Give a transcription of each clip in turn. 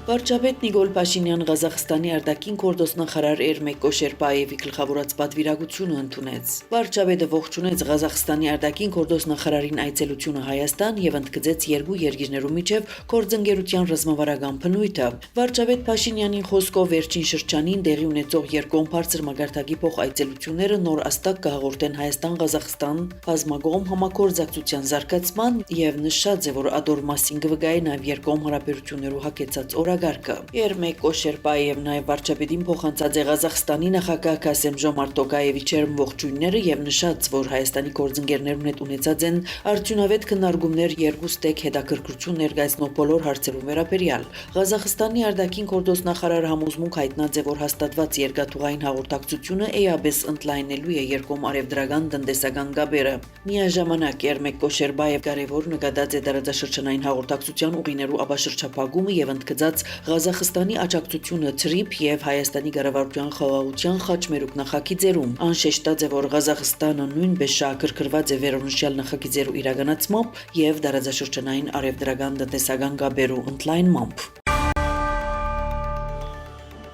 Վարչապետ Նիկոլ Փաշինյան Ղազախստանի արտաքին գործոստնախարար Էրմեկ Կոշերբաևի գլխավորած պատվիրակությունը ընդունեց։ Վարչապետը ողջունեց Ղազախստանի արտաքին գործոստնախարարին այցելությունը Հայաստան եւ ընդգծեց երկու երկիրներու միջև գործընկերության ռազմավարական բնույթը։ Վարչապետ Փաշինյանի խոսքով վերջին շրջանին տեղի ունեցող երկկողմ բարձր մակարդակի փոխայցելությունները նոր աստակ կհաղորդեն Հայաստան-Ղազախստան բազմակողմ համագործակցության զարգացման եւ նշած է, որ ադոր մասին կվգայի նաեւ երկկողմ հարաբերություններու հակեցած Էրմեկ Կոշերբաևն նաև վարչապետին փոխանցած է Ղազախստանի նախագահ Քասեմ-Ժոմարթ Տոկաևի ջերմ ողջույնները եւ նշած, որ Հայաստանի գործընկերներուն հետ ունեցած են արդյունավետ քննարկումներ երկու ստեկ հետաքրքրություն ներկայացնող բոլոր հարցերուն վերաբերյալ։ Ղազախստանի արտաքին գործոստնախարար համոզմունք հայտնած է, որ հաստատված երկաթուղային հաղորդակցությունը էապես ընդլայնելու է երկկողմ արևդրական տնտեսական գաբերը։ Միաժամանակ Էրմեկ Կոշերբաև կարևոր նկատած է տարածաշրջանային հաղորդակցության ուղիներու ապաշրջափակումը եւ ընդգծած Ղազախստանի աջակցությունը ՑՐԻՊ եւ Հայաստանի կառավարության խաղաղության խաչմերուկ նախագիծերում անշեշտած է, որ Ղազախստանը նույնպես շահագրգռված է վերոնշյալ նախագիծերու իրականացմամբ եւ տարածաշրջանային արևդրական տնտեսական գաբերու ընդլայնմամբ։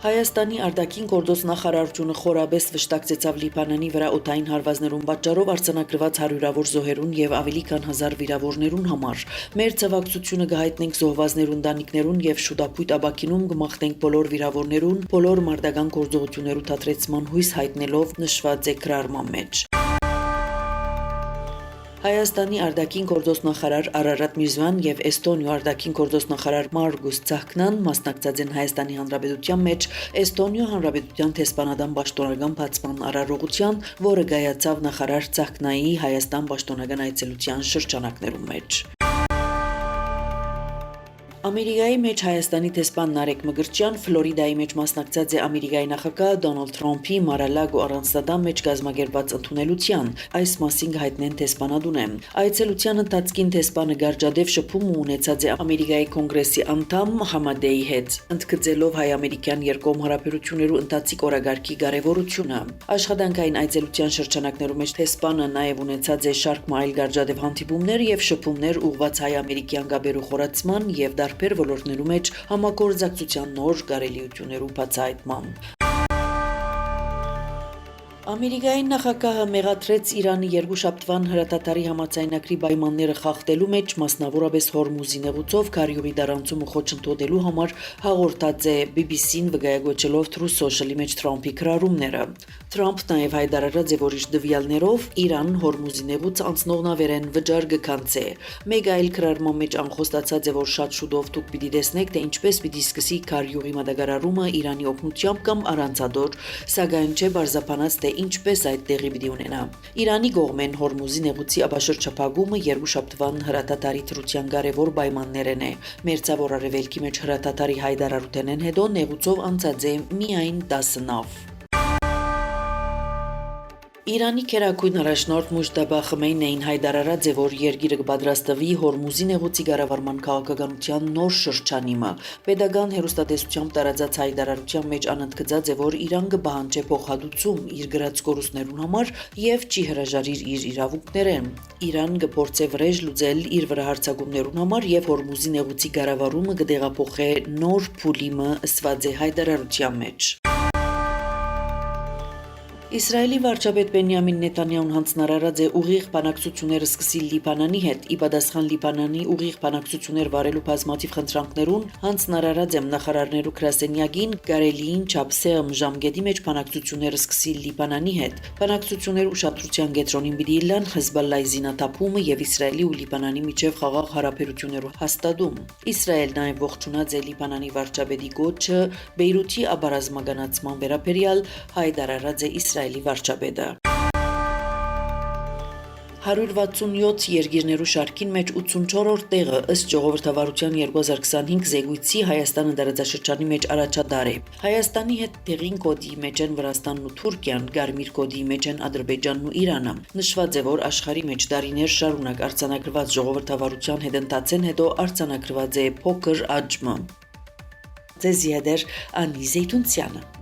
Հայաստանի արտաքին գործոստնախարարությունը խորաբես վշտակցեցավ Լիբանանի վրա օդային հարվածներուն պատճառով արձանագրված հարյուրավոր զոհերուն եւ ավելի քան 1000 վիրավորներուն համար։ Մեր ցավակցությունը կհայտնենք զոհվածներուն ընտանիքներուն եւ շուտապույտ ապակինում կմաղթենք բոլոր վիրավորներուն, բոլոր մարտական գործողություններու դադրեցման հույս հայտնելով նշված է գրառման մեջ։ Հայաստանի արտաքին գործոստնախարար Արարատ Միրզոյան եւ Էստոնիա արտաքին գործոստնախարար Մարգուս Ցախկնան մասնակցած են Հայաստանի Հանրապետության մեջ Էստոնիա Հանրապետության տեսփանադամ պաշտոնական բացման արարողության, որը կայացավ նախարար Ցախկնայի Հայաստան պաշտոնական այցելության շրջանակներում մեջ։ Ամերիկայի մեջ Հայաստանի տեսփան Նարեկ Մկրտչյան Ֆլորիդայի մեջ մասնակցած է Ամերիկայի նախագահ Դոնալդ Թրամփի Մարալագո առանձնատան մեջ կազմակերպված ընդունելության, այս մասին հայտնեն տեսփանադունը։ Այցելության ընթացքին տեսփանը գարջադեպ շփում ունեցած է Ամերիկայի կոնգրեսի անդամ Համադեի հետ, ընդգծելով հայ-ամերիկյան երկկողմ հարաբերություններու ընթացիկ օրագարկի կարևորությունը։ Աշխատանքային այցելության շրջանակներում մեջ տեսփանը նաև ունեցած է շարք այլ գարջադեպ հանդիպումներ եւ շփումներ ուղղված հայ-ամերիկյան գաբերու խորացման եւ տարբեր ոլորտներու մեջ համագործակցության նոր կարելիություններու բացահայտման։ Ամերիկայի նախագահը մեղադրեց Իրանի երկուշաբթվան հրատատարի համաձայնագրի պայմանները խախտելու մեջ, մասնավորապես Հորմուզի նեղուցով քարյուղի տարանցումը խոչընդոտելու համար հաղորդած է BBC-ին վկայակոչելով True Social-ի մեջ Թրամփի գրառումները։ Թրամփ նաև հայտարարած է, որ իր դվյալներով Իրան Հորմուզի նեղուց անցնող նավերեն վճար կքանցե։ Մեկ այլ գրառման մեջ անխոստացած է, որ շատ շուտով դուք պիտի տեսնեք, թե ինչպես պիտի սկսի քարյուղի մատակարարումը Իրանի օգնությամբ կամ առանցադոր, սակայն չէ բարձրաբանած, թե ինչպես այդ տեղի պիտի ունենա։ Իրանի կողմեն Հորմուզի նեղուցի ապաշրջափակումը երկուշաբթվան հրատատարի դրության կարևոր պայմաններն է։ Մերձավոր արևելքի մեջ հրատատարի հայտարարութենեն հետո նեղուցով անցած է միայն 10 նավ։ Իրանի քերակույն առաջնորդ Մուջտաբա Խմեյնեին հայտարարած է, որ երկիրը կպատրաստվի Հորմուզի նեղուցի կառավարման քաղաքականության նոր շրջանիմը։ Պետական հեռուստատեսությամբ տարածած հայտարարության մեջ անընդգծած է, որ Իրան կպահանջի փոխհատուցում իր գրած կորուստներուն համար եւ չի հրաժարիր իր իրավունքներեն։ Իրան կփորձի վրեժ լուծել իր վրա հարձակումներուն համար եւ Հորմուզի նեղուցի կառավարումը կդեղափոխի նոր փուլիմը ըսված է հայտարարության մեջ։ Իսրայելի վարչապետ Բենյամին Նեթանյահուն հանձնարարած է ուղիղ բանակցությունները սկսել Լիբանանի հետ, ի պատասխան Լիբանանի ուղիղ բանակցություններ վարելու բազմաթիվ խնդրանքներուն հանձնարարած եմ նախարարներու գրասենյակին կարելիին չափսեմ ժամկետի մեջ բանակցությունները սկսել Լիբանանի հետ։ Բանակցություններ ուշադրության կենտրոնին պիտի լան Հեզբոլլայի զինաթափումը եւ Իսրայելի ու Լիբանանի միջև խաղաղ հարաբերություններու հաստատում։ Իսրայելն նաև ողջունած է Լիբանանի վարչապետի գոչը Բեյրութի աբարազմականացման վերաբերյալ, հայտարարած է Իսրայելի վարչապետը։ 167 երկիրներու շարքին մեջ 84-րդ տեղը ըստ ժողովրդավարության 2025 զեկույցի Հայաստանը տարածաշրջանի մեջ առաջադար է։ Հայաստանի հետ տեղին կոդի մեջ են Վրաստանն ու Թուրքիան, Կարմիր կոդի մեջ են Ադրբեջանն ու Իրանը։ Նշված է, որ աշխարհի մեջ տարիներ շարունակ արձանագրված ժողովրդավարության հետ ընթացեն հետո արձանագրված է փոքր աճը։ Ձեզ յետեր Անի Զեյթունցյանը։